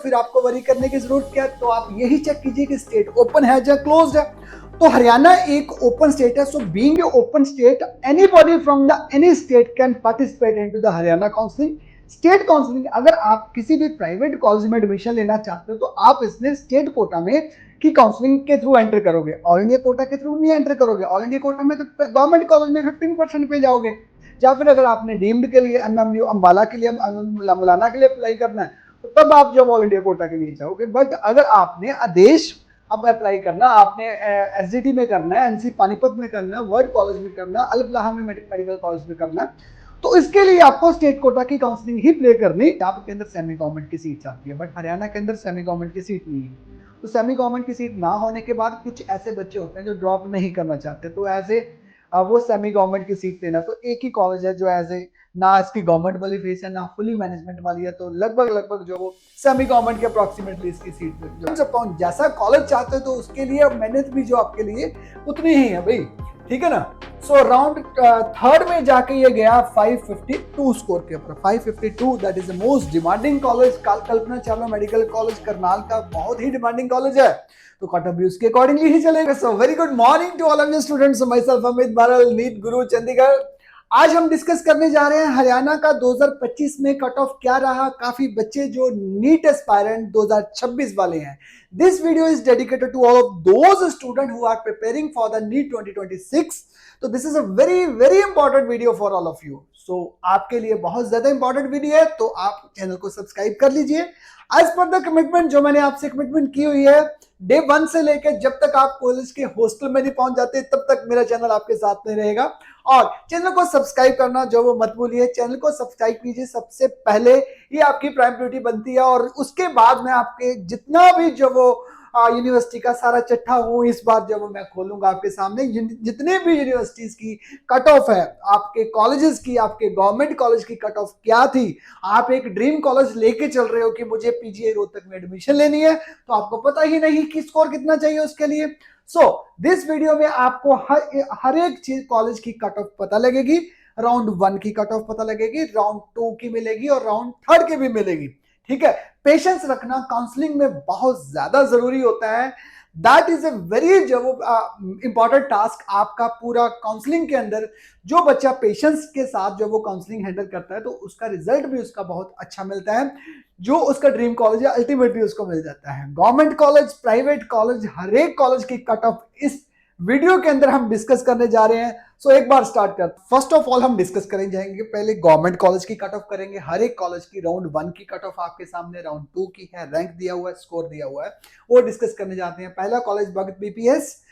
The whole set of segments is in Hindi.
फिर आपको वरी करने की जरूरत क्या है। तो आप यही चेक कीजिए कि स्टेट ओपन है या क्लोज्ड है। तो हरियाणा एक ओपन स्टेट है, so being a open state anybody from the any state can participate into the Haryana counselling. State counselling, अगर आप किसी भी प्राइवेट कॉलेज में एडमिशन लेना चाहते हो तो आप इसमें स्टेट कोटा में की काउंसलिंग के थ्रू एंटर करोगे, ऑल इंडिया कोटा के थ्रू नहीं एंटर करोगे। ऑल इंडिया कोटा में तो गवर्नमेंट कॉलेज में 15% पे जाओगे, या फिर अगर आपने डीम्ड के लिए एमएमयू अम्बाला के लिए मौलाना के लिए अप्लाई करना है तो तब आप जब ऑल इंडिया कोटा के लिए जाओगे। बट अगर आपने आदेश अब अप्लाई करना, आपने एसजीटी में करना है, एनसी पानीपत में करना है, वर्ड कॉलेज में करना है, अलबलाहा में मेडिकल कॉलेज में करना है, तो इसके लिए आपको स्टेट कोटा की काउंसलिंग ही प्ले करनी। आपके अंदर सेमी गवर्नमेंट की सीट आती है, बट हरियाणा के अंदर सेमी गवर्नमेंट की सीट नहीं है। तो सेमी गवर्नमेंट की सीट ना होने के बाद कुछ ऐसे बच्चे होते हैं जो ड्रॉप नहीं करना चाहते, तो ऐसे वो सेमी गवर्नमेंट की सीट लेना। तो एक ही कॉलेज है जो एज ए ना इसकी गवर्नमेंट वाली फीस है ना फुली मैनेजमेंट वाली है, तो लगभग जो वो सेमी गवर्नमेंट के अप्रोक्सीमेटली इसकी सीट जैसा कॉलेज चाहते हो तो उसके लिए मेहनत भी जो आपके लिए उतनी ही है भाई, ठीक है ना। सो राउंड थर्ड में जाके ये गया 552 स्कोर के ऊपर। 552 that is the most demanding college. Kalpana Chawla medical college Karnal का बहुत ही डिमांडिंग कॉलेज है, तो कट ऑफ भी उसके अकॉर्डिंगली ही चलेगा। So very good morning to all of you students, myself Amit Baral, NEET गुरु चंडीगढ़। आज हम डिस्कस करने जा रहे हैं हरियाणा का 2025 में कट ऑफ क्या रहा। काफी बच्चे जो नीट एस्पायरेंट 2026 वाले हैं। This video is dedicated to all of those student who are preparing for the NEET 2026। तो this is a very very important video for all of you. So आपके लिए बहुत ज्यादा इंपॉर्टेंट वीडियो है, तो आप चैनल को सब्सक्राइब कर लीजिए। एज पर द कमिटमेंट जो मैंने आपसे कमिटमेंट की हुई है, डे 1 से लेकर जब तक आप कॉलेज के हॉस्टल में नहीं पहुंच जाते तब तक मेरा चैनल आपके साथ में रहेगा। और चैनल को सब्सक्राइब करना जो वो मत भूलिए, चैनल को सब्सक्राइब कीजिए सबसे पहले, ये आपकी प्रायोरिटी बनती है। और उसके बाद में आपके जितना भी जो वो यूनिवर्सिटी का सारा चिट्ठा हूँ इस बार जब मैं खोलूंगा आपके सामने, जितने भी यूनिवर्सिटीज की कट ऑफ है, आपके कॉलेजेस की, आपके गवर्नमेंट कॉलेज की कट ऑफ क्या थी। आप एक ड्रीम कॉलेज लेके चल रहे हो कि मुझे पीजीआई रोहतक में एडमिशन लेनी है, तो आपको पता ही नहीं कि स्कोर कितना चाहिए उसके लिए। सो दिस वीडियो में आपको हर एक चीज कॉलेज की कट ऑफ पता लगेगी। राउंड 1 की कट ऑफ पता लगेगी, राउंड 2 की मिलेगी और राउंड 3 की भी मिलेगी, ठीक है। पेशेंस रखना काउंसलिंग में बहुत ज्यादा जरूरी होता है। दैट इज ए वेरी जो इंपॉर्टेंट टास्क आपका पूरा काउंसलिंग के अंदर। जो बच्चा पेशेंस के साथ जो वो काउंसलिंग हैंडल करता है तो उसका रिजल्ट भी उसका बहुत अच्छा मिलता है। जो उसका ड्रीम कॉलेज है अल्टीमेटली उसको मिल जाता है। गवर्नमेंट कॉलेज, प्राइवेट कॉलेज, हर एक कॉलेज की कट ऑफ इस वीडियो के अंदर हम डिस्कस करने जा रहे हैं। सो एक बार स्टार्ट कर। फर्स्ट ऑफ ऑल हम डिस्कस करेंगे जाएंगे, पहले गवर्नमेंट कॉलेज की कट ऑफ करेंगे। हर एक कॉलेज की राउंड 1 की कट ऑफ आपके सामने, राउंड 2 की है, रैंक दिया हुआ है, स्कोर दिया हुआ है, वो डिस्कस करने जाते हैं। पहला कॉलेज भगत बीपीएस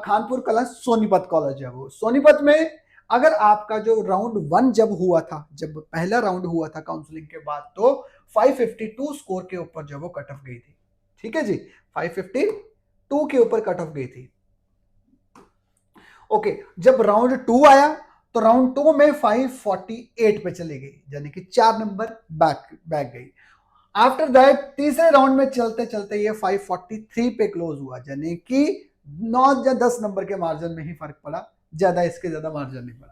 खानपुर कला सोनीपत कॉलेज है। वो सोनीपत में अगर आपका जो राउंड 1 जब हुआ था, जब पहला राउंड हुआ था काउंसलिंग के बाद, तो 552 स्कोर के ऊपर जो वो कट ऑफ गई थी, ठीक है जी, 552 के ऊपर कट ऑफ गई थी। ओके, जब राउंड 2 आया तो राउंड 2 में 548 पे चली गई, यानी कि 4 नंबर बैक गई। आफ्टर दैट तीसरे राउंड में चलते चलते ये 543 पे क्लोज हुआ, यानी कि 9 या 10 नंबर के मार्जिन में ही फर्क पड़ा, ज्यादा इसके ज्यादा मार्जिन नहीं पड़ा।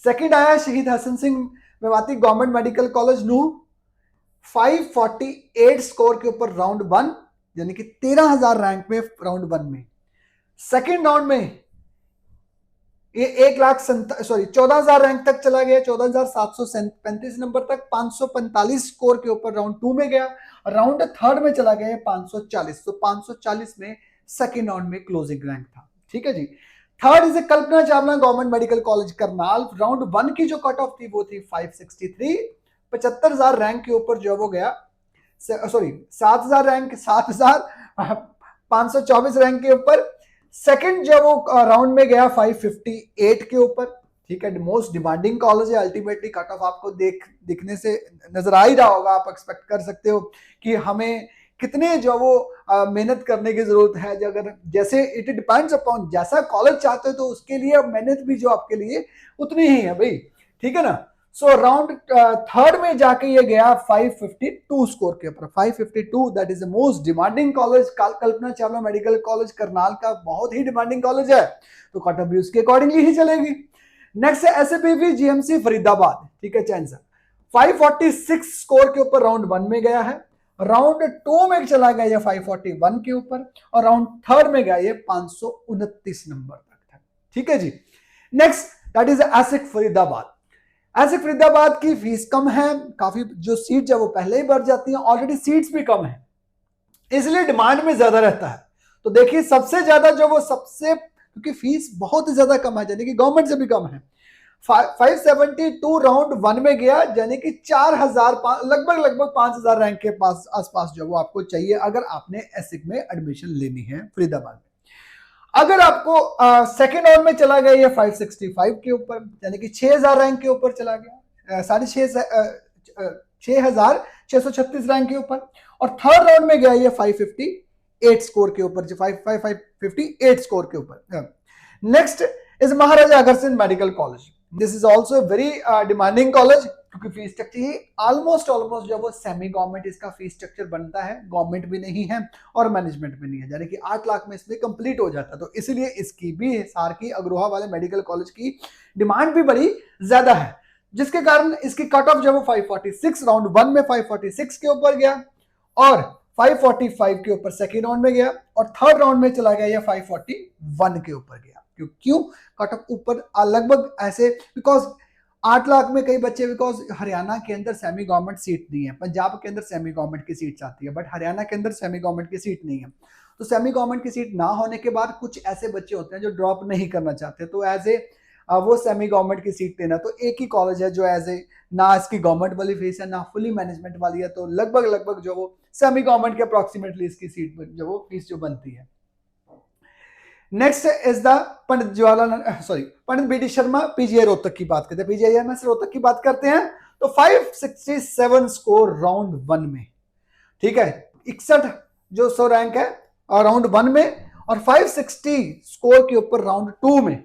सेकंड आया Shaheed Hasan Singh Mewati government medical college Nuh, 548 score के ऊपर राउंड 1, यानी कि 13,000 रैंक में राउंड 1 में। सेकेंड राउंड में ये 14,000 रैंक तक चला गया, 14,735 नंबर तक, 545 स्कोर के ऊपर राउंड 2 में गया। राउंड 3 में चला गया 540, तो 540 में सेकेंड राउंड में क्लोजिंग रैंक था, ठीक है जी। Third is Kalpana Chawla government medical college Karnal. Round 1 की जो कट ऑफ थी वो थी 563, 75,000 रैंक के ऊपर जो वो गया, 7,000 रैंक, 7,524 रैंक के ऊपर। सेकंड जो वो राउंड में गया 558 के ऊपर, ठीक है। मोस्ट डिमांडिंग कॉलेज है, अल्टीमेटली कट ऑफ आपको दिखने से नजर आ ही रहा होगा। आप एक्सपेक्ट कर सकते हो कि हमें कितने जो वो मेहनत करने की जरूरत है। अगर जैसे इट डिपेंड्स अपॉन जैसा कॉलेज चाहते हो तो उसके लिए मेहनत भी जो आपके लिए उतनी ही है भाई, ठीक है ना। सो राउंड 3 में जाके ये गया 552 स्कोर के ऊपर। 552 that is the most demanding college. Kalpana Chawla medical college Karnal का बहुत ही डिमांडिंग कॉलेज है, तो कट ऑफ भी उसके अकॉर्डिंगली ही चलेगी। नेक्स्ट है एसएपीवी जीएमसी फरीदाबाद, ठीक है, चैंसर, 546 स्कोर के ऊपर राउंड 1 में गया है। राउंड 2 में चला गया ये 541 के ऊपर और राउंड 3 में गया ये 529 नंबर तक था। ठीक है जी। Next that is एसिक Faridabad. एसिक Faridabad की फीस कम है, काफी जो सीट है वो पहले ही बढ़ जाती हैं, ऑलरेडी सीट्स भी कम है, इसलिए डिमांड में ज्यादा रहता है। तो देखिए सबसे ज्यादा जो वो सबसे, क्योंकि फीस बहुत ही ज्यादा कम है, यानी कि गवर्नमेंट से भी कम है। 572 राउंड 1 में गया, यानी कि 4000 लगभग 5000 रैंक के पास आसपास जो वो आपको चाहिए अगर आपने एसिक में एडमिशन लेनी है फरीदाबाद में। अगर आपको सेकेंड राउंड में चला गया ये 565 के ऊपर, यानी कि 6000 रैंक के ऊपर चला गया, 6636 रैंक के ऊपर, और थर्ड राउंड में गया ये 558 स्कोर के ऊपर, 558 स्कोर के ऊपर। Next is Maharaja Agrasen medical college. This is also very demanding college, क्योंकि फीस स्ट्रक्चर ही ऑलमोस्ट जो वो सेमी गवर्नमेंट इसका फीस स्ट्रक्चर बनता है, गवर्नमेंट भी नहीं है और मैनेजमेंट भी नहीं है, यानी कि 8 लाख में इसमें कंप्लीट हो जाता है। तो इसीलिए इसकी भी हिसार की अग्रोहा वाले मेडिकल कॉलेज की डिमांड भी बड़ी ज्यादा है, जिसके कारण इसकी कट ऑफ जो वो 546 राउंड 1 में 546 के ऊपर गया और 545 के ऊपर सेकेंड राउंड में गया और थर्ड राउंड में चला गया या 541 के ऊपर गया। क्यों कट ऑफ ऊपर लगभग ऐसे, बिकॉज 8 लाख में कई बच्चे, बिकॉज हरियाणा के अंदर सेमी गवर्नमेंट सीट नहीं है, पंजाब के अंदर सेमी गवर्नमेंट की सीट आती है, बट हरियाणा के अंदर सेमी गवर्नमेंट की सीट नहीं है। तो सेमी गवर्नमेंट की सीट ना होने के बाद कुछ ऐसे बच्चे होते हैं जो ड्रॉप नहीं करना चाहते, तो एज ए वो सेमी गवर्नमेंट की सीट लेना, तो एक ही कॉलेज है जो एज ए ना इसकी गवर्नमेंट वाली फीस है ना फुली मैनेजमेंट वाली है, तो लगभग जो वो सेमी गवर्नमेंट के अप्रोक्सीमेटली इसकी सीट जो वो फीस जो बनती है। Next is the Pandit B D Sharma PGI Rohtak की बात करते हैं, पीजीआईएमएस रोहतक की बात करते हैं, तो 567 स्कोर राउंड 1 में, ठीक है, 61 जो 100 रैंक है और राउंड 1 में, और 560 स्कोर के ऊपर राउंड 2 में,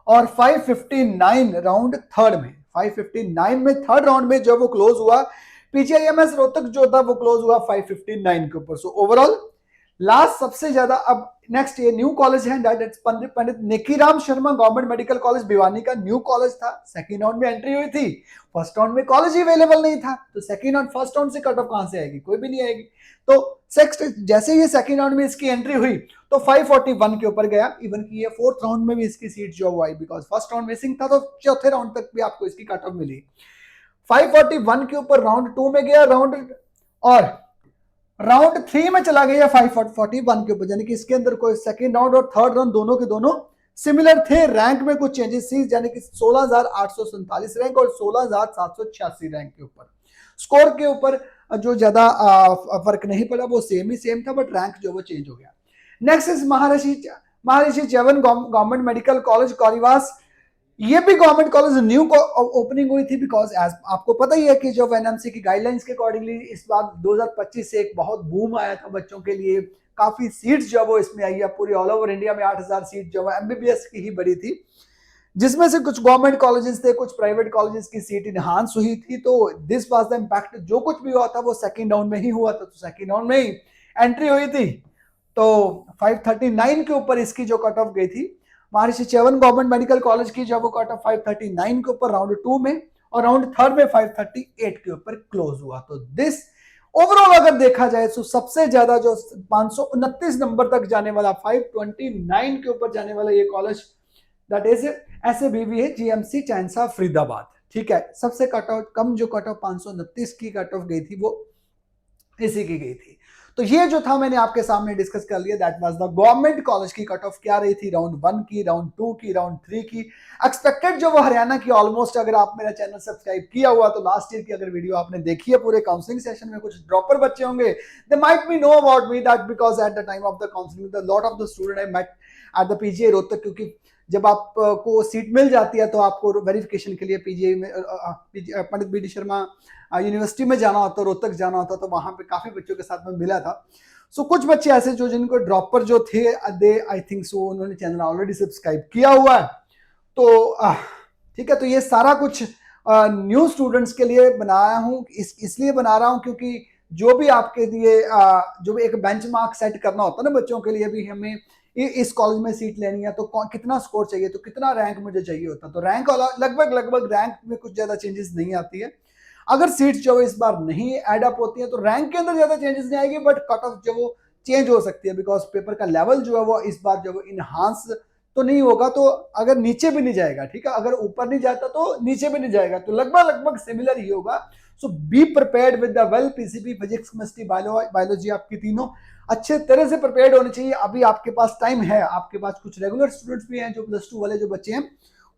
और 559 राउंड 3 में, 559 में थर्ड राउंड में जो वो क्लोज हुआ, पीजीआईएमएस रोहतक जो था वो क्लोज हुआ 559 के ऊपर। सो ओवरऑल लास्ट सबसे ज्यादा, अब नेक्स्ट ये न्यू कॉलेज है, Pandit Nekiram Sharma government medical college Bhiwani का न्यू कॉलेज था, सेकंड राउंड में एंट्री हुई थी, फर्स्ट राउंड में कॉलेज ही अवेलेबल नहीं था, तो सेकंड राउंड फर्स्ट राउंड से कट ऑफ कहां से आएगी, कोई भी नहीं आएगी। तो जैसे ये सेकंड राउंड में इसकी एंट्री हुई तो 541 के ऊपर गया, इवन की ये फोर्थ राउंड में भी इसकी सीट जो आई, बिकॉज फर्स्ट राउंड मिसिंग था, तो चौथे राउंड तक भी आपको इसकी कट ऑफ मिली। 541 के ऊपर राउंड 2 में गया, राउंड 3 में चला गया 541 के ऊपर, यानी कि इसके अंदर कोई सेकंड राउंड और थर्ड राउंड दोनों के दोनों सिमिलर थे, रैंक में कुछ चेंजेस थी, यानी कि 16,847 रैंक और 16,786 रैंक के ऊपर। स्कोर के ऊपर जो ज्यादा फर्क नहीं पड़ा, वो सेम था, बट रैंक जो वो चेंज हो गया। Next is Maharshi Chyavan government medical college कोरिवास। ये भी गवर्नमेंट कॉलेज न्यू ओपनिंग हुई थी, बिकॉज एज आपको पता ही है कि जो एनएमसी की गाइडलाइंस के अकॉर्डिंगली इस बार 2025 से एक बहुत बूम आया था बच्चों के लिए, काफी सीट्स जो वो इसमें आई है, पूरी ऑल ओवर इंडिया में 8000 सीट जो है एमबीबीएस की ही बड़ी थी, जिसमें से कुछ गवर्नमेंट कॉलेजेस थे, कुछ प्राइवेट कॉलेजेस की सीट इनहांस हुई थी। तो दिस वाज द इम्पैक्ट, जो कुछ भी हुआ था वो सेकंड राउंड में ही हुआ था, तो सेकंड राउंड में ही एंट्री हुई थी, तो 539 के ऊपर इसकी जो कट ऑफ गई थी। महर्षि च्यवन गवर्नमेंट मेडिकल कॉलेज की जो वो कट ऑफ 539 के ऊपर राउंड 2 में, और राउंड 3 में 538 के ऊपर क्लोज हुआ। तो दिस ओवरऑल अगर देखा जाए तो सबसे ज्यादा जो 529 नंबर तक जाने वाला, 529 के ऊपर जाने वाला ये कॉलेज दैट इज एसएबीवी है, जीएमसी चांसा फरीदाबाद, ठीक है। सबसे कट ऑफ कम जो कट ऑफ 529 की कट ऑफ गई थी वो इसी की गई थी। तो ये जो था मैंने आपके सामने डिस्कस कर लिया, that was the government college की कट ऑफ क्या रही थी, राउंड 1 की, राउंड 2 की, राउंड 3 की, एक्सपेक्टेड जो वो हरियाणा की। ऑलमोस्ट अगर आप मेरा चैनल सब्सक्राइब किया हुआ तो लास्ट ईयर की अगर वीडियो आपने देखी है, पूरे काउंसलिंग सेशन में कुछ ड्रॉपर बच्चे होंगे, they might be know about me, that because at the time of the counselling the lot of the student I met at the PGI Rohtak, क्योंकि जब आपको सीट मिल जाती है तो आपको वेरिफिकेशन के लिए पीजीआई में पंडित बी डी शर्मा यूनिवर्सिटी में जाना होता, रोहतक जाना होता, तो वहां पे काफी बच्चों के साथ में मिला था। सो कुछ बच्चे ऐसे जो जिनको ड्रॉपर जो थे, दे आई थिंक सो उन्होंने चैनल ऑलरेडी सब्सक्राइब किया हुआ है, तो ठीक है। तो ये सारा कुछ न्यू स्टूडेंट्स के लिए बनाया हूँ, इसलिए बना रहा हूँ क्योंकि जो भी आपके लिए जो भी एक बेंचमार्क सेट करना होता है ना बच्चों के लिए, भी हमें इस कॉलेज में सीट लेनी है तो कितना स्कोर चाहिए, तो कितना रैंक मुझे चाहिए होता, तो रैंक लगभग रैंक में कुछ ज्यादा चेंजेस नहीं आती है। अगर सीट्स जो है इस बार नहीं एड अप होती है तो रैंक के अंदर ज्यादा चेंजेस नहीं आएगी, बट कट ऑफ जो वो चेंज हो सकती है, बिकॉज पेपर का लेवल जो है वो इस बार जो इनहांस तो नहीं होगा, तो अगर नीचे भी नहीं जाएगा, ठीक है, अगर ऊपर नहीं जाता तो नीचे भी नहीं जाएगा, तो लगभग लगभग सिमिलर ही होगा। So be prepared with the well PCB, physics, chemistry, biology आपकी तीनों अच्छे तरह से प्रिपेयर्ड होनी चाहिए। अभी आपके पास टाइम है, आपके पास कुछ रेगुलर स्टूडेंट्स भी हैं जो +2 वाले जो बच्चे हैं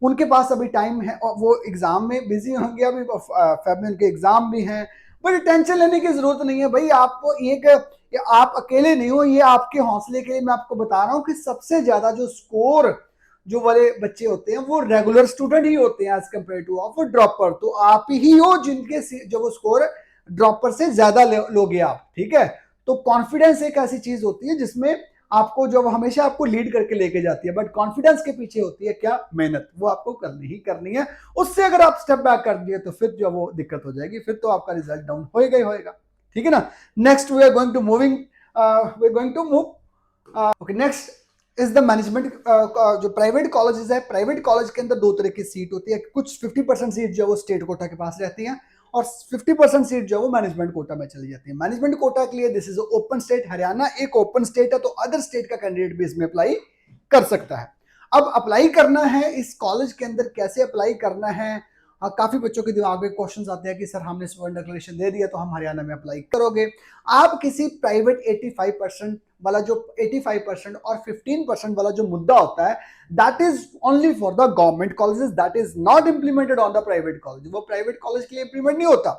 उनके पास अभी टाइम है और वो एग्जाम में बिजी होंगे, अभी फेब में उनके एग्जाम भी हैं, बट टेंशन लेने की जरूरत नहीं है भाई। आपको एक, आप अकेले नहीं हो, ये आपके हौसले के लिए मैं आपको बता रहा हूँ कि सबसे ज्यादा जो स्कोर जो वाले बच्चे होते हैं वो रेगुलर स्टूडेंट ही होते हैं as compared to of dropper. तो आप ही हो जिनके जो वो स्कोर ड्रॉपर से ज्यादा लोगे आप, ठीक है। तो कॉन्फिडेंस एक ऐसी चीज होती है जिसमें आपको जो हमेशा आपको लीड करके लेके जाती है, बट कॉन्फिडेंस के पीछे होती है क्या, मेहनत, वो आपको करनी ही करनी है। उससे अगर आप स्टेप बैक कर दिए तो फिर जो वो दिक्कत हो जाएगी, फिर तो आपका रिजल्ट डाउन होएगा ही होएगा, ठीक है ना। Next we are going to move okay, next is the management. जो प्राइवेट कॉलेजेस है, प्राइवेट कॉलेज के अंदर दो तरह की सीट होती है, कुछ 50% सीट जो वो स्टेट कोटा के पास रहती है और 50% सीट जो वो मैनेजमेंट कोटा में चली जाती है। मैनेजमेंट कोटा के लिए this is open state, Haryana एक ओपन स्टेट है, तो अदर स्टेट का कैंडिडेट भी इसमें अप्लाई कर सकता है। अब अप्लाई करना है इस कॉलेज के अंदर, कैसे अप्लाई करना है, काफी बच्चों के दिमाग में क्वेश्चंस आते हैं कि सर हमने स्वर्न डिक्लेरेशन दे दिया तो हम हरियाणा में अप्लाई करोगे। आप किसी प्राइवेट 85% वाला जो 85% और 15% वाला जो मुद्दा होता है, that is only for the government colleges, that is not implemented on the private college. वो प्राइवेट कॉलेज के लिए इंप्लीमेंट नहीं होता,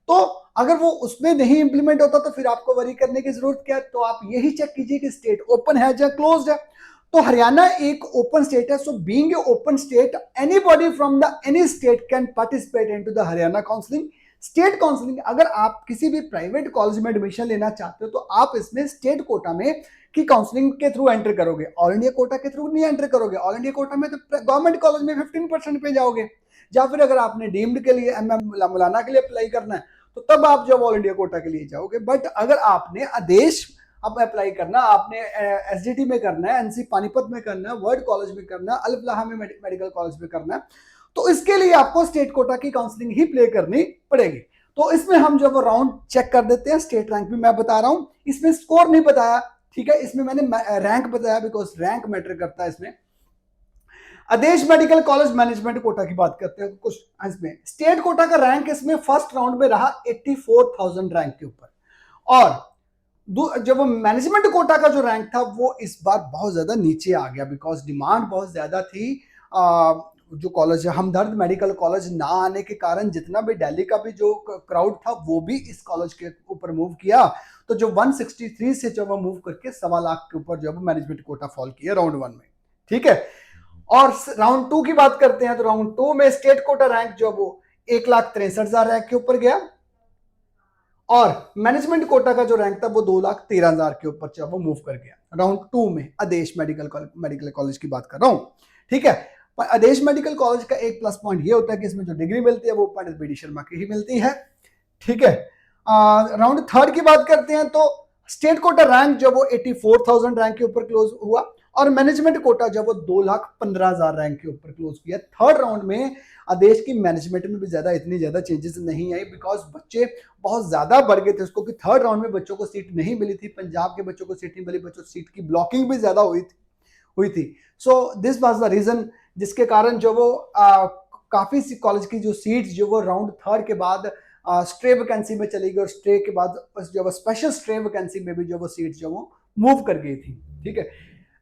तो अगर वो उसमें नहीं इंप्लीमेंट होता तो फिर आपको वरी करने की जरूरत क्या है। तो आप यही चेक कीजिए कि स्टेट ओपन है या क्लोज्ड है। तो हरियाणा एक ओपन स्टेट है, so being a open state anybody from the any state can participate into the Haryana counselling. State counselling, अगर आप किसी भी प्राइवेट कॉलेज में एडमिशन लेना चाहते हो तो आप इसमें स्टेट कोटा में की काउंसलिंग के थ्रू एंटर करोगे, ऑल इंडिया कोटा के थ्रू नहीं एंटर करोगे। ऑल इंडिया कोटा में तो गवर्नमेंट कॉलेज में 15% पे जाओगे, या फिर अगर आपने डीम्ड के लिए मौलाना के लिए अप्लाई करना है तो तब आप जब ऑल इंडिया कोटा के लिए जाओगे। बट अगर आपने आदेश अब अप्लाई करना, आपने एसडीटी में करना है, एनसी पानीपत में करना है, वर्ड कॉलेज में करना है, अल-फलाह में मेडिकल कॉलेज में करना है, तो इसके लिए आपको स्टेट कोटा की काउंसलिंग ही प्ले करनी पड़ेगी। तो इसमें हम जब राउंड चेक कर देते हैं, स्टेट रैंक भी मैं बता रहा हूं, इसमें स्कोर नहीं बताया, ठीक है, इसमें मैंने रैंक बताया बिकॉज रैंक मैटर करता है इसमें। आदेश मेडिकल कॉलेज मैनेजमेंट कोटा की बात करते हैं कुछ, इसमें स्टेट कोटा का रैंक इसमें फर्स्ट राउंड में रहा 84,000 रैंक के ऊपर, और जब मैनेजमेंट कोटा का जो रैंक था वो इस बार बहुत ज्यादा नीचे आ गया, बिकॉज डिमांड बहुत ज्यादा थी। जो कॉलेज है हमदर्द मेडिकल कॉलेज ना आने के कारण जितना भी दिल्ली का भी जो क्राउड था वो भी इस कॉलेज के ऊपर मूव किया, तो जो 163 से जब वो मूव करके 1.25 लाख के ऊपर जब मैनेजमेंट कोटा फॉल किया राउंड 1 में, ठीक है। और राउंड 2 की बात करते हैं तो राउंड 2 में स्टेट कोटा रैंक जो वो 1,63,000 रैंक के ऊपर गया, और मैनेजमेंट कोटा का जो रैंक था वो 2,13,000 के ऊपर जब वो मूव कर गया राउंड 2 में। आदेश मेडिकल कॉलेज की बात कर रहा हूं, ठीक है। पर आदेश मेडिकल कॉलेज का एक प्लस पॉइंट ये होता है कि इसमें जो डिग्री मिलती है वो पंडित बी डी शर्मा की ही मिलती है, ठीक है। राउंड 3 की बात करते हैं तो स्टेट कोटा रैंक जो वो 84,000 रैंक के ऊपर क्लोज हुआ, और मैनेजमेंट कोटा जब वो 2,15,000 रैंक के ऊपर क्लोज किया। थर्ड राउंड में आदेश की मैनेजमेंट में भी ज्यादा इतनी ज्यादा चेंजेस नहीं आई, बिकॉज बच्चे बहुत ज्यादा बढ़ गए थे उसको, कि थर्ड राउंड में बच्चों को सीट नहीं मिली थी, पंजाब के बच्चों को सीट नहीं मिली, बच्चों सीट की ब्लॉकिंग भी ज्यादा हुई थी। So this was the reason जिसके कारण जो वो काफी सी कॉलेज की जो सीट्स जो वो राउंड 3 के बाद स्ट्रे वैकेंसी में चली गई, और स्ट्रे के बाद जो वो स्पेशल स्ट्रे वैकेंसी में भी जो वो सीट्स जो वो मूव कर गई थी, ठीक है।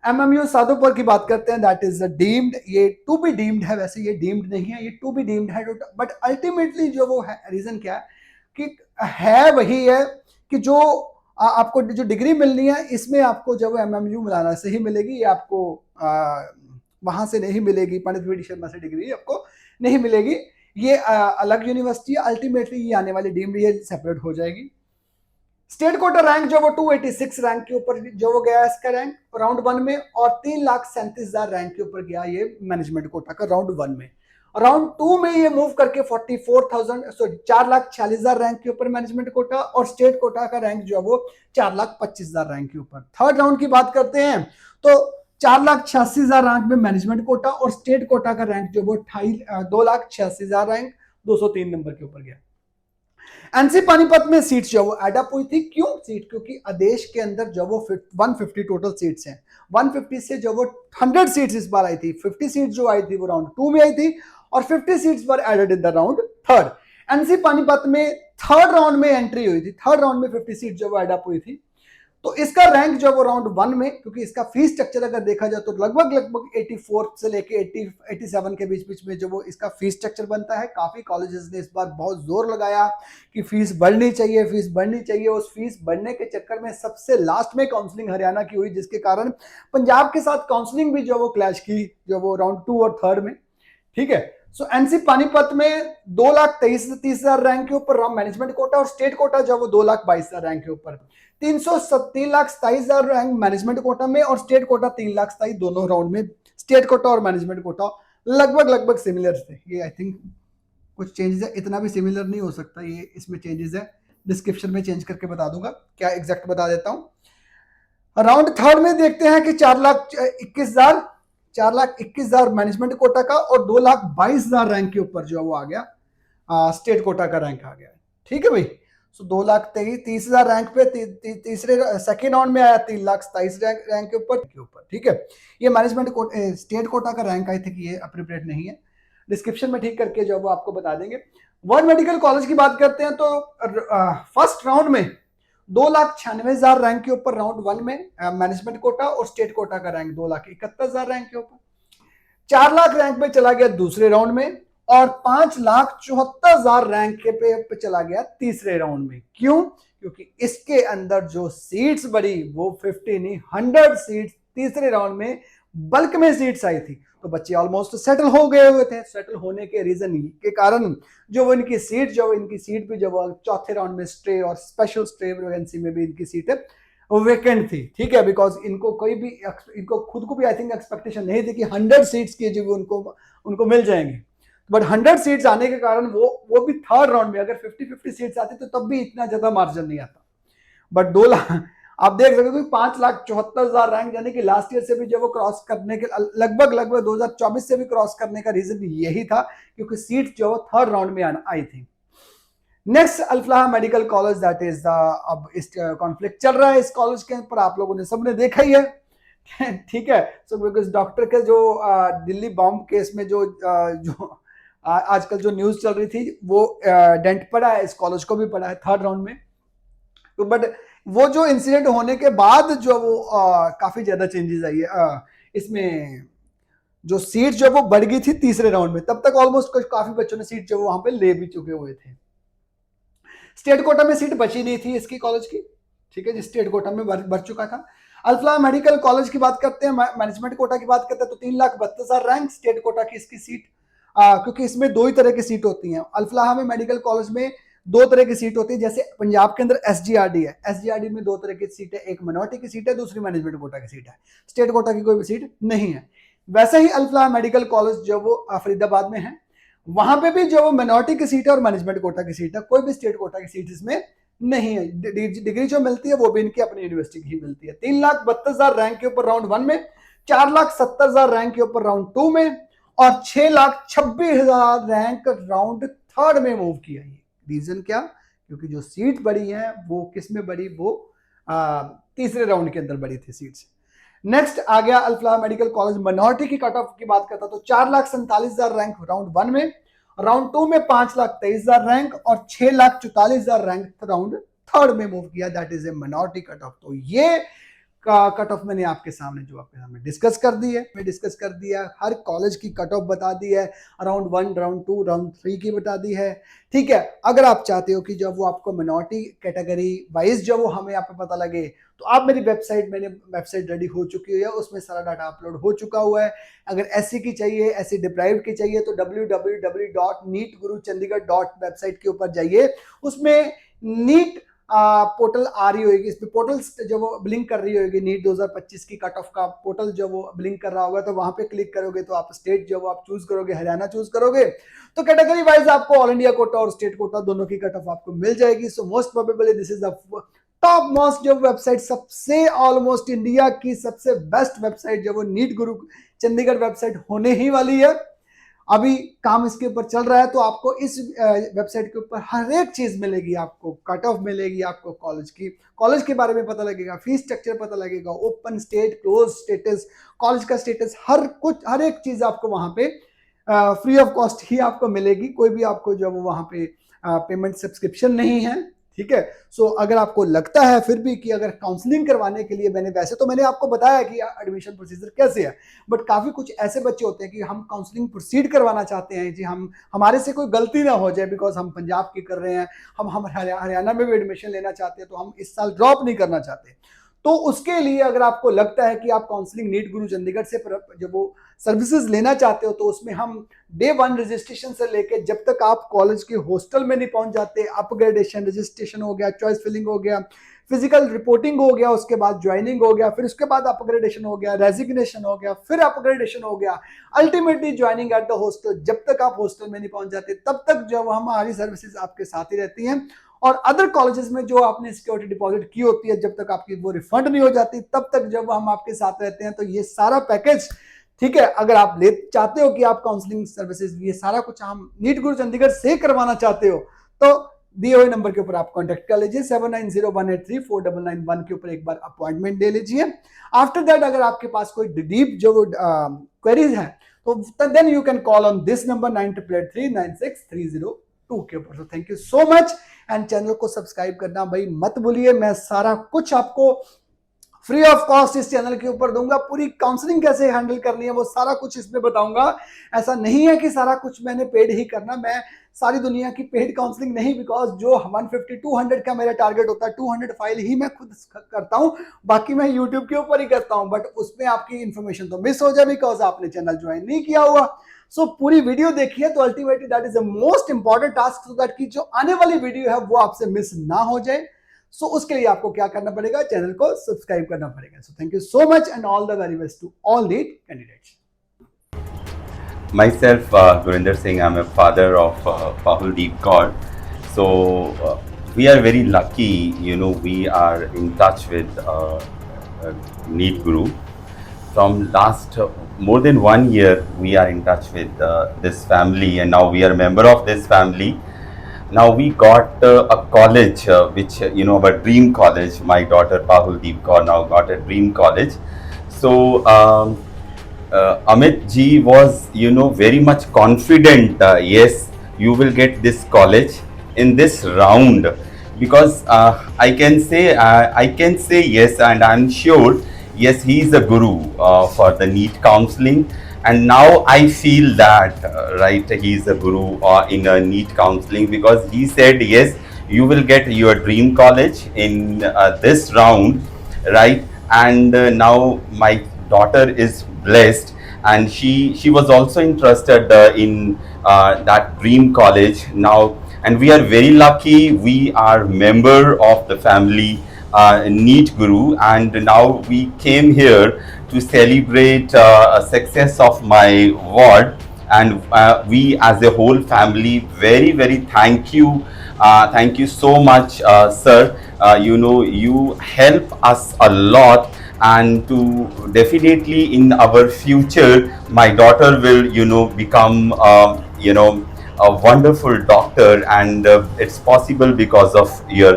एमएमयू साधुपुर की बात करते हैं, दैट इज डीम्ड, ये टू बी डीम्ड है, वैसे ये डीम्ड नहीं है, ये टू बी डीम्ड है, बट अल्टीमेटली जो वो है रीजन क्या है कि है वही है कि जो आपको जो डिग्री मिलनी है इसमें आपको जब एमएमयू मौलाना से ही मिलेगी, ये आपको वहां से नहीं मिलेगी, पंडित बी डी शर्मा से डिग्री आपको नहीं मिलेगी, ये अलग यूनिवर्सिटी है। अल्टीमेटली ये आने वाली डीम्ड ये सेपरेट हो जाएगी। स्टेट कोटा रैंक जो वो 286 रैंक के ऊपर जो वो गया इसका रैंक राउंड 1 में, और 3,37,000 रैंक के ऊपर गया ये मैनेजमेंट कोटा का राउंड 1 में। राउंड 2 में ये मूव करके 4,46,000 रैंक के ऊपर मैनेजमेंट कोटा, और स्टेट कोटा का रैंक जो है वो 4,25,000 रैंक के ऊपर। थर्ड राउंड की बात करते हैं तो 4,86,000 रैंक में मैनेजमेंट कोटा, और स्टेट कोटा का रैंक जो वो 2,86,000 रैंक 203 नंबर के ऊपर गया। एनसी पानीपत में सीट्स जो वो एड अप हुई थी, क्यों सीट, क्योंकि आदेश के अंदर जो वो 150 टोटल सीट्स हैं, 150 से जो वो 100 सीट्स इस बार आई थी, 50 सीट जो आई थी वो राउंड 2 में आई थी और 50 seats were added in the round 3rd। NC Panipat में 3rd राउंड में एंट्री हुई थी, 3rd राउंड में 50 सीट जो वो एड अप हुई थी। तो इसका रैंक जो वो राउंड 1 में, क्योंकि इसका फीस स्ट्रक्चर अगर देखा जाए तो लगभग 84 से लेके 87 के बीच बीच में जो वो इसका फीस स्ट्रक्चर बनता है। काफी कॉलेजेस ने इस बार बहुत जोर लगाया कि फीस बढ़नी चाहिए, फीस बढ़नी चाहिए। उस फीस बढ़ने के चक्कर में सबसे लास्ट में काउंसलिंग हरियाणा की हुई, जिसके कारण पंजाब के साथ काउंसलिंग भी जो वो क्लैश की जो वो राउंड 2 और 3rd में। ठीक है, सो एनसी पानीपत में 2,23,30,000 रैंक के ऊपर मैनेजमेंट कोटा और स्टेट कोटा जो वो 2,22,000 रैंक के ऊपर, 3,27,27,000 रैंक मैनेजमेंट कोटा में और स्टेट कोटा 3,27,000 दोनों राउंड में। स्टेट कोटा और मैनेजमेंट कोटा लगभग सिमिलर थे। ये आई थिंक कुछ चेंजेस है, इतना भी सिमिलर नहीं हो सकता, ये इसमें चेंजेस है, डिस्क्रिप्शन में चेंज करके बता दूंगा, क्या एग्जैक्ट बता देता हूं। राउंड 3rd में देखते हैं कि 4,21,000 मैनेजमेंट कोटा का और 2,22,000 रैंक के ऊपर जो वो आ गया स्टेट कोटा का रैंक आ गया। ठीक है भाई, सो 2,30,000 रैंक पे तीसरे सेकेंड राउंड में आया 3,27,000 रैंक के ऊपर। ठीक है, ये मैनेजमेंट स्टेट कोटा का रैंक आई थिंक ये अप्रोप्रिएट नहीं है, डिस्क्रिप्शन में ठीक करके जो वो आपको बता देंगे। वर्ल्ड मेडिकल कॉलेज की बात करते हैं तो फर्स्ट राउंड में 2,96,000 रैंक के ऊपर राउंड 1 में मैनेजमेंट कोटा और स्टेट कोटा का रैंक 2,71,000 रैंक के ऊपर। 4 लाख रैंक पे चला गया दूसरे राउंड में और 5,74,000 रैंक के पे चला गया तीसरे राउंड में। क्यों? क्योंकि इसके अंदर जो सीट्स बढ़ी वो 50 नहीं 100 सीट्स तीसरे राउंड में बल्क में सीट्स आई थी। तो बच्चे ऑलमोस्ट सेटल हो गए हुए थे। सेटल होने के रीजन के कारण जो इनकी सीट भी जो चौथे राउंड में स्टे और स्पेशल स्टे वैकेंसी में भी इनकी सीट है वेकेंट थी। ठीक है, बिकॉज इनको खुद को भी आई थिंक एक्सपेक्टेशन नहीं थी कि 100 सीट्स की जो उनको मिल जाएंगे, बट 100 सीट्स आने के कारण वो भी 3rd राउंड में, अगर 50-50 सीट्स आती तो तब भी इतना ज्यादा मार्जिन नहीं आता। बट 2 लाख आप देख सकते हो 5,74,000 रैंक यानी कि लास्ट ईयर से भी जो वो क्रॉस करने के लगभग 2024 से भी क्रॉस करने का रीजन यही था, क्योंकि सीट जो 3rd राउंड में आई थी। Next Alfalah medical college, that is अब इस कॉन्फ्लिक्ट चल रहा है इस कॉलेज के ऊपर, आप लोगों ने सबने देखा ही है। ठीक है, सो बिकॉज डॉक्टर के जो दिल्ली बॉम्ब केस में जो आजकल जो न्यूज चल रही थी वो डेंट पड़ा है, इस कॉलेज को भी पड़ा है 3rd राउंड में। तो बट वो जो इंसिडेंट होने के बाद जो वो काफी ज्यादा चेंजेस आई है इसमें, जो सीट जो वो बढ़ गई थी तीसरे राउंड में, तब तक ऑलमोस्ट काफी बच्चों ने सीट जो वहां पे ले भी चुके हुए थे। स्टेट कोटा में सीट बची नहीं थी इसकी कॉलेज की। ठीक है, जिस स्टेट कोटा में बढ़ चुका था। अल्फलाह मेडिकल कॉलेज की बात करते हैं, मैनेजमेंट कोटा की बात करते हैं तो 3,32,000 रैंक स्टेट कोटा की इसकी सीट, क्योंकि इसमें 2 ही तरह की सीट होती हैं। अल्फलाह में मेडिकल कॉलेज में 2 तरह की सीट होती है, जैसे पंजाब के अंदर एसजीआरडी है, एसजीआरडी में 2 तरह की सीट है, एक मिनोरिटी की सीट है, दूसरी मैनेजमेंट कोटा की सीट है, स्टेट कोटा की कोई भी सीट नहीं है। वैसे ही अल्फलाह मेडिकल कॉलेज जो वो फरीदाबाद में है, वहां पे भी जो वो मिनोरिटी की सीट है और मैनेजमेंट कोटा की सीट है, कोई भी स्टेट कोटा की सीट इसमें नहीं है। डिग्री जो मिलती है वो भी इनकी अपनी यूनिवर्सिटी की ही मिलती है। 3,32,000 रैंक के ऊपर राउंड 1 में, 4,70,000 रैंक के ऊपर राउंड 2 में और 6,26,000 रैंक राउंड 3rd में मूव किया। रीजन क्या? क्योंकि जो सीट बढ़ी है वो किस में बढ़ी, वो तीसरे राउंड के अंदर बढ़ी थी सीट्स। नेक्स्ट आ गया अल्फलाह मेडिकल कॉलेज मिनोरिटी की कट ऑफ की बात करता तो 4,47,000 रैंक राउंड 1 में, राउंड 2 में 5,23,000 रैंक और 6,44,000 रैंक राउंड 3rd में मूव किया। That is a minority cut off. तो ये कट ऑफ मैंने आपके सामने डिस्कस कर दी है। हर कॉलेज की कट ऑफ बता दी है, राउंड 1, राउंड 2, राउंड 3 की बता दी है। ठीक है, अगर आप चाहते हो कि जब वो आपको मिनोरिटी कैटेगरी वाइज जब वो हमें यहाँ पे पता लगे तो आप मैंने वेबसाइट रेडी हो चुकी है, उसमें सारा डाटा अपलोड हो चुका हुआ है। अगर एससी की चाहिए, एससी डिप्राइव्ड की चाहिए तो www.neetguruchandigarh वेबसाइट के ऊपर जाइए, उसमें नीट पोर्टल आ रही होगी, इस पे पोर्टल जो वो ब्लिंक कर रही होगी, नीट 2025 की कट ऑफ का पोर्टल जो वो ब्लिंक कर रहा होगा, तो वहां पे क्लिक करोगे तो आप स्टेट जो वो आप चूज करोगे, हरियाणा चूज करोगे, तो कैटेगरी वाइज आपको ऑल इंडिया कोटा और स्टेट कोटा दोनों की कट ऑफ आपको मिल जाएगी। So most probably this is the top most जो वेबसाइट, सबसे ऑलमोस्ट इंडिया की सबसे बेस्ट वेबसाइट जो वो नीट गुरु चंडीगढ़ वेबसाइट होने ही वाली है। अभी काम इसके ऊपर चल रहा है, तो आपको इस वेबसाइट के ऊपर हर एक चीज मिलेगी, आपको कट ऑफ मिलेगी, आपको कॉलेज के बारे में पता लगेगा, फीस स्ट्रक्चर पता लगेगा, open state, close status, college का स्टेटस, हर एक चीज आपको वहां पे फ्री ऑफ कॉस्ट ही आपको मिलेगी। कोई भी आपको जो वहां पे पेमेंट सब्सक्रिप्शन नहीं है, ठीक है। सो अगर आपको लगता है फिर भी कि अगर काउंसलिंग करवाने के लिए, मैंने आपको बताया कि एडमिशन प्रोसीजर कैसे है, बट काफी कुछ ऐसे बच्चे होते हैं कि हम काउंसलिंग प्रोसीड करवाना चाहते हैं जी, हमारे से कोई गलती ना हो जाए, बिकॉज हम पंजाब की कर रहे हैं, हम हरियाणा में भी एडमिशन लेना चाहते हैं, तो हम इस साल ड्रॉप नहीं करना चाहते। तो उसके लिए अगर आपको लगता है कि आप काउंसलिंग नीट गुरु चंडीगढ़ से जब वो सर्विसेज लेना चाहते हो, तो उसमें हम डे 1 रजिस्ट्रेशन से लेके जब तक आप कॉलेज के हॉस्टल में नहीं पहुंच जाते, अपग्रेडेशन, रजिस्ट्रेशन हो गया, चॉइस फिलिंग हो गया, फिजिकल रिपोर्टिंग हो गया, उसके बाद ज्वाइनिंग हो गया, फिर उसके बाद अपग्रेडेशन हो गया, रेजिग्नेशन हो गया, फिर अपग्रेडेशन हो गया, ultimately joining at the hostel, जब तक आप हॉस्टल में नहीं पहुंच जाते तब तक जब हमारी सर्विसेज आपके साथ ही रहती हैं। और अदर कॉलेजेस में जो आपने सिक्योरिटी डिपॉजिट की होती है, जब तक आपकी वो रिफंड नहीं हो जाती तब तक जब हम आपके साथ रहते हैं। तो ये सारा पैकेज, ठीक है, अगर आप ले चाहते हो कि आप काउंसलिंग सर्विसेज, ये सारा कुछ हम नीट गुरु चंडीगढ़ से करवाना चाहते हो, तो दिए हुए नंबर के ऊपर आप कांटेक्ट कर लीजिए, 7901834991 के ऊपर एक बार अपॉइंटमेंट ले लीजिए। आफ्टर दैट अगर आपके पास कोई डीप जो क्वेरीज है, तो then you can call on this number 98839630 के ऊपर। तो thank you so much, and channel को सब्सक्राइब करना भाई मत भूलिए। मैं सारा कुछ आपको फ्री ऑफ कॉस्ट इस चैनल के ऊपर दूंगा, पूरी काउंसलिंग कैसे हैंडल करनी है वो सारा कुछ इसमें बताऊंगा। ऐसा नहीं है कि सारा कुछ मैंने पेड ही करना, मैं सारी दुनिया की पेड काउंसलिंग नहीं, बिकॉज जो 150-200 का मेरा टारगेट होता है, 200 फाइल ही मैं खुद करता हूं, बाकी मैं यूट्यूब के ऊपर ही करता हूं, बट उसमें आपकी इंफॉर्मेशन तो मिस हो जाए बिकॉज आपने चैनल ज्वाइन नहीं किया हुआ। सो पूरी वीडियो देखिए, तो ultimately that is the most important task, so that की जो आने वाली वीडियो है वो आपसे मिस ना हो जाए। सो उसके लिए आपको क्या करना पड़ेगा, चैनल को सब्सक्राइब करना पड़ेगा। So thank you so much and all the very best to all NEET candidates. Myself, Gurinder Singh, I'm a father of Pahuldeep Kaur. So we are very lucky, we are in touch with Neet Guru. From last more than 1 year, we are in touch with this family, and now we are a member of this family. Now we got a college, which, our dream college. My daughter Pahuldeep Kaur now got a dream college. So Amit ji was, very much confident. Yes, you will get this college in this round, because I can say yes, and I'm sure yes, he is a guru for the NEET counseling, and now I feel that right, he is a guru in a NEET counseling, because he said yes, you will get your dream college in this round, right? And now my daughter is blessed, and she was also interested in that dream college now, and we are very lucky. We are member of the family NEET Guru, and now we came here to celebrate a success of my ward, and we as a whole family very very thank you so much, sir. You help us a lot, and to definitely in our future my daughter will become a wonderful doctor, and it's possible because of your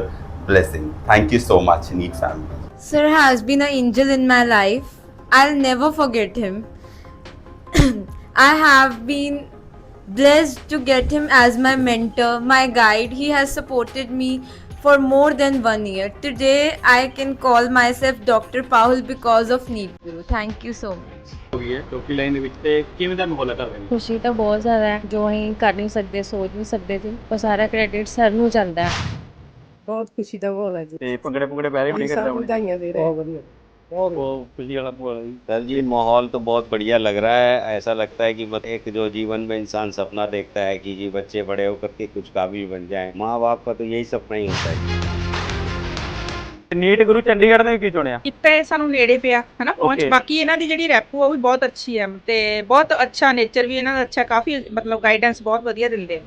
blessing. Thank you so much, NEET family. Sir has been an angel in my life. I'll never forget him. I have been blessed to get him as my mentor, my guide. He has supported me for more than 1 year. Today I can call myself Dr. Pahul because of NEET Guru. Thank you so much. ਚੌਥੀ ਲਾਈਨ ਦੇ ਵਿੱਚ ਤੇ ਕਿਵੇਂ ਦਾ ਮਾਹੌਲ ਹੈ ਘਰ ਦੇ ਵਿੱਚ? ਖੁਸ਼ੀ ਤਾਂ ਬਹੁਤ ਜ਼ਿਆਦਾ ਹੈ, ਜੋ ਅਸੀਂ ਕਰ ਨਹੀਂ ਸਕਦੇ, ਸੋਚ ਨਹੀਂ ਸਕਦੇ ਸੀ, ਉਹ ਸਾਰਾ ਕ੍ਰੈਡਿਟ ਸਰ ਨੂੰ ਜਾਂਦਾ ਹੈ। ਬਹੁਤ ਖੁਸ਼ੀ ਦਾ ਮਾਹੌਲ ਹੈ ਜੀ। ਤੇ ਭੰਗੜੇ ਪੈ ਰਹੇ ਹੋਣੇ ਸਭ ਵਧਾਈਆਂ ਦੇ ਰਹੇ ਬਹੁਤ ਵਧੀਆ, बहुत खुशी वाला माहौल है। सर जी, माहौल तो बहुत बढ़िया लग रहा है। ऐसा लगता है कि एक जो जीवन में इंसान सपना देखता है कि जी बच्चे बड़े होकर के कुछ काबिल बन जाएं, माँ बाप का तो यही सपना ही होता है। ਨੀਟ ਗੁਰੂ ਚੰਡੀਗੜ੍ਹ ਨੇ ਕੀ ਚੁਣਿਆ? ਕਿਤੇ ਸਾਨੂੰ ਨੇੜੇ ਪਿਆ ਹਨਾ ਪਹੁੰਚ। ਬਾਕੀ ਇਹਨਾਂ ਦੀ ਜਿਹੜੀ ਰੈਪੋ ਉਹ ਵੀ ਬਹੁਤ ਅੱਛੀ ਹੈ ਤੇ ਬਹੁਤ ਅੱਛਾ ਨੇਚਰ ਵੀ ਇਹਨਾਂ ਦਾ ਅੱਛਾ, ਕਾਫੀ ਮਤਲਬ ਗਾਈਡੈਂਸ ਬਹੁਤ ਵਧੀਆ ਦਿੰਦੇ ਆ।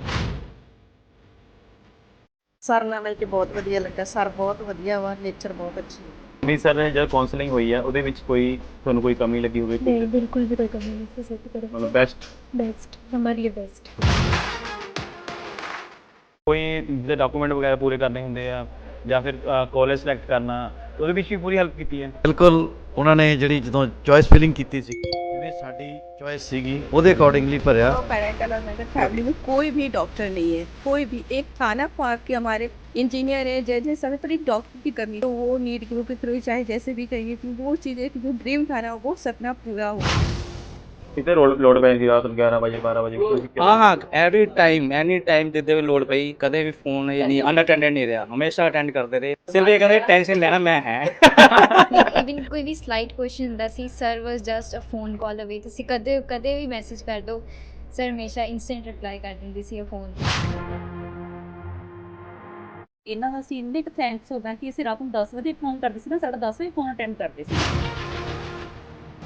ਸਰ ਨਾਲ ਮਿਲ ਕੇ ਬਹੁਤ ਵਧੀਆ ਲੱਗਾ। ਸਰ ਬਹੁਤ ਵਧੀਆ ਵਾ, ਨੇਚਰ ਬਹੁਤ ਅੱਛੀ ਹੈ। ਨਹੀਂ ਸਰ ਜਦ ਕਾਉਂਸਲਿੰਗ ਹੋਈ ਹੈ ਉਹਦੇ ਵਿੱਚ ਕੋਈ ਤੁਹਾਨੂੰ ਕੋਈ ਕਮੀ ਲੱਗੀ ਹੋਵੇ नहीं बिल्कुल भी कोई कमी नहीं सर करो ਮਤਲਬ ਬੈਸਟ बेस्ट हमारे लिए बेस्ट ਕੋਈ ਜਿਹਦੇ ਡਾਕੂਮੈਂਟ ਵਗੈਰਾ ਪੂਰੇ ਕਰਨੇ ਹੁੰਦੇ ਆ ਜਾਂ ਫਿਰ ਕਾਲਜ ਸਿਲੈਕਟ ਕਰਨਾ ਉਹਦੇ ਵਿੱਚ ਵੀ ਪੂਰੀ ਹੈਲਪ ਕੀਤੀ ਹੈ। ਬਿਲਕੁਲ ਉਹਨਾਂ ਨੇ ਜਿਹੜੀ ਜਦੋਂ ਚੋਇਸ ਫਿਲਿੰਗ ਕੀਤੀ ਸੀ ਜਿਵੇਂ ਸਾਡੀ ਚੋਇਸ ਸੀਗੀ ਉਹਦੇ ਅਕੋਰਡਿੰਗਲੀ भरिया। पैरेंटल और मेरे फैमिली में कोई भी डॉक्टर नहीं है, कोई भी। एक खाना ख्वाब के हमारे इंजीनियर है, जैसे समय पर एक डॉक्टर की कमी, तो वो नीट ग्रुप के थ्रू चाहे जैसे भी कहिए कि वो चीज़ें जो ड्रीम था ना वो सपना पूरा हो। ਕਿਤੇ ਲੋਡ ਪੈ ਜਾਂਦੀ ਰਾਤ ਨੂੰ 11 ਵਜੇ 12 ਵਜੇ ਹਾਂ ਐਨੀ ਟਾਈਮ ਜਿੱਦੇ ਵੀ ਲੋੜ ਪਈ ਕਦੇ ਵੀ ਫੋਨ ਨਹੀਂ ਅਨਅਟੈਂਡਡ ਨਹੀਂ ਰਿਹਾ, ਹਮੇਸ਼ਾ ਅਟੈਂਡ ਕਰਦੇ ਰਹੇ। ਸਿਰਫ ਇਹ ਕਹਿੰਦੇ ਟੈਨਸ਼ਨ ਲੈਣਾ ਮੈਂ ਹੈ। ਇਵਨ ਕੋਈ ਵੀ ਸਲਾਈਟ ਕੁਐਸਚਨ ਹੁੰਦਾ ਸੀ, sir was just a phone call away. ਤੁਸੀਂ ਕਦੇ ਵੀ ਮੈਸੇਜ ਕਰ ਦਿਓ, ਸਰ ਹਮੇਸ਼ਾ ਇਨਸਟੈਂਟ ਰਿਪਲਾਈ ਕਰ ਦਿੰਦੀ ਸੀ ਫੋਨ। ਇਹਨਾਂ ਦਾ ਅਸੀਂ ਇੰਨੇ ਕੁ ਥੈਂਕਸ ਹੋਦਾ ਕਿ ਅਸੀਂ ਰਾਤ ਨੂੰ 10 ਵਜੇ ਫੋਨ ਕਰਦੇ ਸੀ ਨਾ, ਸਾਡਾ 10 ਵਜੇ ਫੋਨ ਅਟੈਂਡ ਕਰਦੇ ਸੀ।